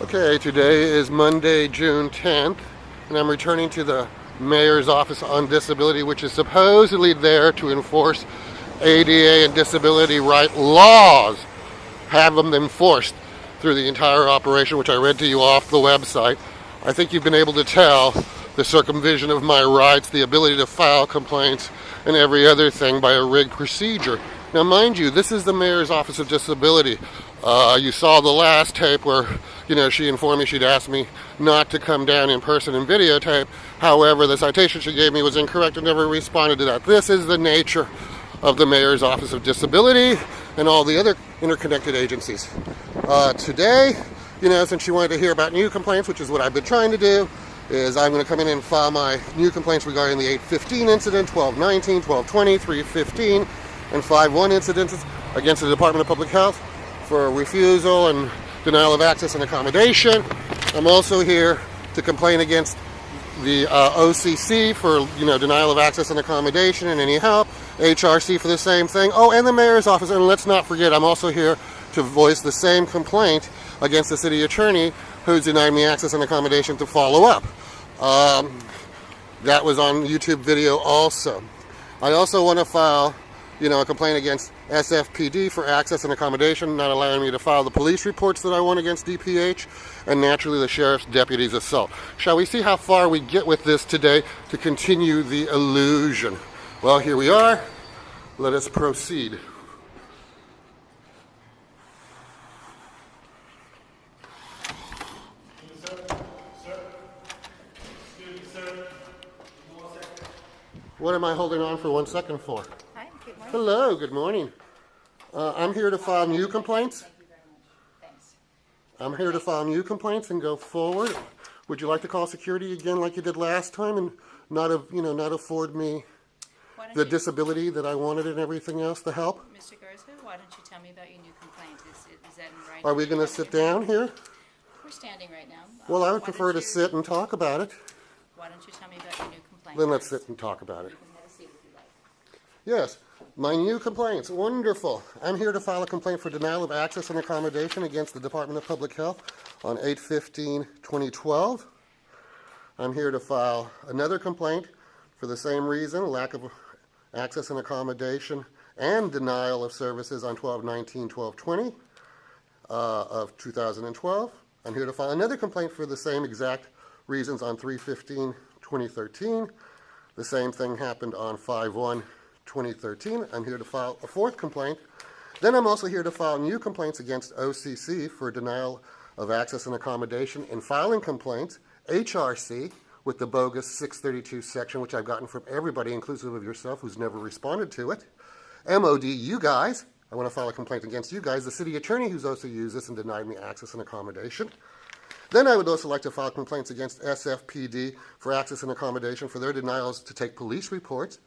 Okay, today is Monday, June 10th, and I'm returning to the Mayor's Office on Disability, which is supposedly there to enforce ADA and disability right laws, have them enforced through the entire operation, which I read to you off the website. I think you've been able to tell the circumvention of my rights, the ability to file complaints, and every other thing by a rigged procedure. Now, mind you, this is the Mayor's Office of Disability. You saw the last tape where, she informed me she'd asked me not to come down in person and videotape. However, the citation she gave me was incorrect and never responded to that. This is the nature of the Mayor's Office of Disability and all the other interconnected agencies. Today, since she wanted to hear about new complaints, which is what I've been trying to do, is I'm going to come in and file my new complaints regarding the 815 incident, 1219, 1220, 315, and 51 incidents against the Department of Public Health for refusal and denial of access and accommodation. I'm also here to complain against the OCC for denial of access and accommodation and any help, HRC for the same thing, and the Mayor's Office. And let's not forget, I'm also here to voice the same complaint against the city attorney who's denied me access and accommodation to follow up. That was on YouTube video also. I also want to file a complaint against SFPD for access and accommodation, not allowing me to file the police reports that I want against DPH, and naturally the sheriff's deputy's assault. Shall we see how far we get with this today to continue the illusion? Well, here we are. Let us proceed. What am I holding on for 1 second for? Hi, good morning. Hello, good morning. I'm here to file new complaints. Thank you very much. Thanks. I'm here to file new complaints and go forward. Would you like to call security again like you did last time and not afford me the disability that I wanted and everything else to help? Mr. Garza, why don't you tell me about your new complaint? Is that in writing? Are we going to sit down here? We're standing right now. Well, I would prefer to sit and talk about it. Why don't you tell me about your new complaint? Then let's sit and talk about it. You can have a seat if you like. Yes, my new complaints. Wonderful. I'm here to file a complaint for denial of access and accommodation against the Department of Public Health on 8/15/2012. I'm here to file another complaint for the same reason, lack of access and accommodation and denial of services on 12/19/1220 of 2012. I'm here to file another complaint for the same exact reasons on 3/15/2013. The same thing happened on 5/1/2013. I'm here to file a fourth complaint. Then I'm also here to file new complaints against OCC for denial of access and accommodation, and filing complaints, HRC, with the bogus 632 section, which I've gotten from everybody, inclusive of yourself, who's never responded to it. MOD, you guys. I want to file a complaint against you guys, the city attorney who's also used this and denied me access and accommodation. Then I would also like to file complaints against SFPD for access and accommodation for their denials to take police reports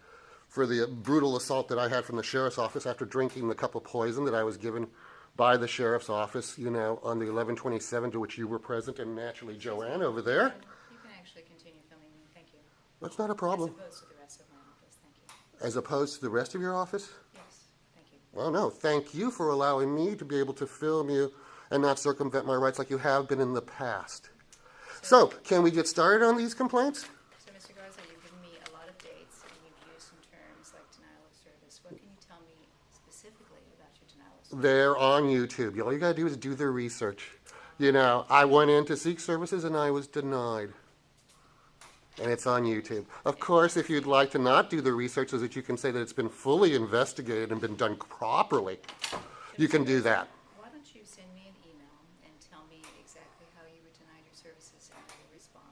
for the brutal assault that I had from the sheriff's office after drinking the cup of poison that I was given by the sheriff's office, on the 11/27, to which you were present, and naturally Joanne over there. You can actually continue filming me. Thank you. That's not a problem. As opposed to the rest of my office. Thank you. As opposed to the rest of your office? Yes. Thank you. Well, no, thank you for allowing me to be able to film you and not circumvent my rights like you have been in the past. So, can we get started on these complaints? So, Mr. Garza, you've given me a lot of dates, and you've used some terms like denial of service. What can you tell me specifically about your denial of service? They're on YouTube. All you got to do is do the research. I went in to seek services and I was denied. And it's on YouTube. Of course, if you'd like to not do the research so that you can say that it's been fully investigated and been done properly, you can do that. Why don't you send me an email and tell me exactly how you were denied your services, and I will respond.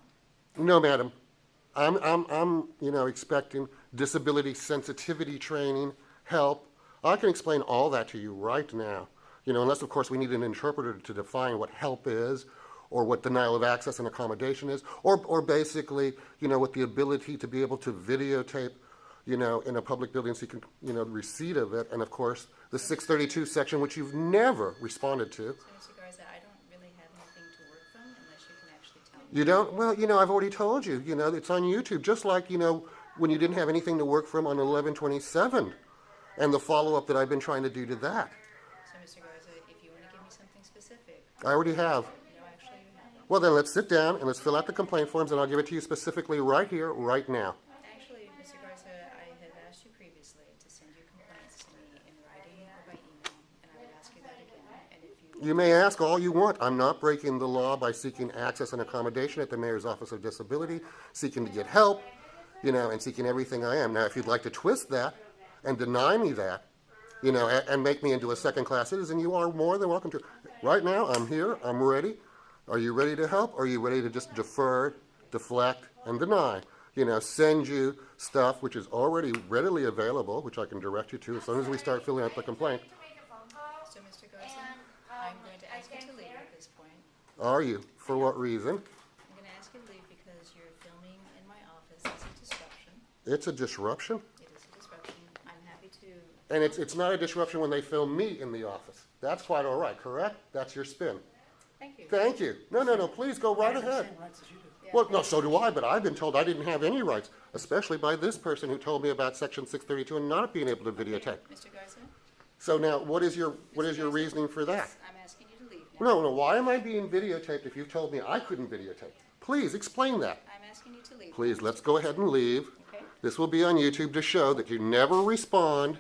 No, madam. I'm expecting disability sensitivity training, help. I can explain all that to you right now. Unless, of course, we need an interpreter to define what help is, or what denial of access and accommodation is, or basically, what the ability to be able to videotape, in a public building so you can, receipt of it, and of course, the 632 section, which you've never responded to. So, Mr. Garza, I don't really have anything to work from unless you can actually tell me. You don't? Well, I've already told you, it's on YouTube, just like, when you didn't have anything to work from on 11/27, and the follow-up that I've been trying to do to that. So, Mr. Garza, if you want to give me something specific. I already have. No, actually, you Well, then let's sit down and let's fill out the complaint forms, and I'll give it to you specifically right here, right now. Actually, Mr. Garza, I had asked you previously to send your complaints to me in writing or by email, and I would ask you that again. And if you You may ask all you want. I'm not breaking the law by seeking access and accommodation at the Mayor's Office of Disability, seeking to get help, and seeking everything I am. Now, if you'd like to twist that and deny me that, and make me into a second-class citizen, you are more than welcome to. Right now, I'm here. I'm ready. Are you ready to help? Or are you ready to just defer, deflect, and deny? Send you stuff which is already readily available, which I can direct you to as soon as we start filling out the complaint. So, Mr. Garza, I'm going to ask you to leave at this point. Are you? For what reason? I'm going to ask you to leave because you're filming in my office. It's a disruption. It's a disruption? It is a disruption. I'm happy to... And it's not a disruption when they film me in the office. That's quite all right, correct? That's your spin. Thank you. Thank you. No, please go right ahead. Yeah. Well, no, so do I, but I've been told I didn't have any rights, especially by this person who told me about Section 632 and not being able to videotape. Mr. Garza? So now, what is your reasoning for that? I'm asking you to leave now. No, why am I being videotaped if you told me I couldn't videotape? Please, explain that. I'm asking you to leave. Please, let's go ahead and leave. Okay. This will be on YouTube to show that you never respond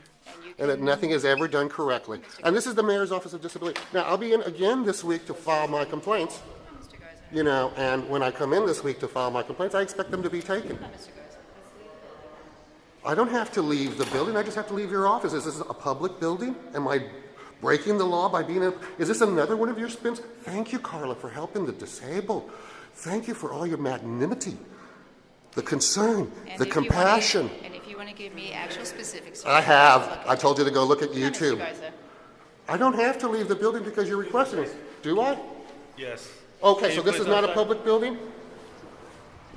and that nothing is ever done correctly. And this is the Mayor's Office of Disability. Now, I'll be in again this week to file my complaints, Mr. Garza. and when I come in this week to file my complaints, I expect them to be taken. Mr. Garza, please leave the building. I don't have to leave the building, I just have to leave your office. Is this a public building? Am I breaking the law by being is this another one of your spins? Thank you, Carla, for helping the disabled. Thank you for all your magnanimity, the concern, And the if you wanna- compassion. And if you want to give me actual specifics. I have. I told you to go look at Mr. YouTube. Garza. I don't have to leave the building because you're requesting it. Do I? Yes. Okay, Can so you this please is not a outside? public building?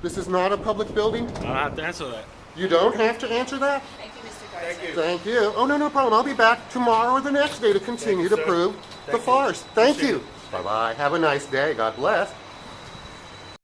This is not a public building? I don't have to answer that. You don't have to answer that? Thank you, Mr. Garza. Thank you. Thank you. Oh, no problem. I'll be back tomorrow or the next day to continue to sir. prove the Thank you. farce. Thank Appreciate you. Bye-bye. Have a nice day. God bless.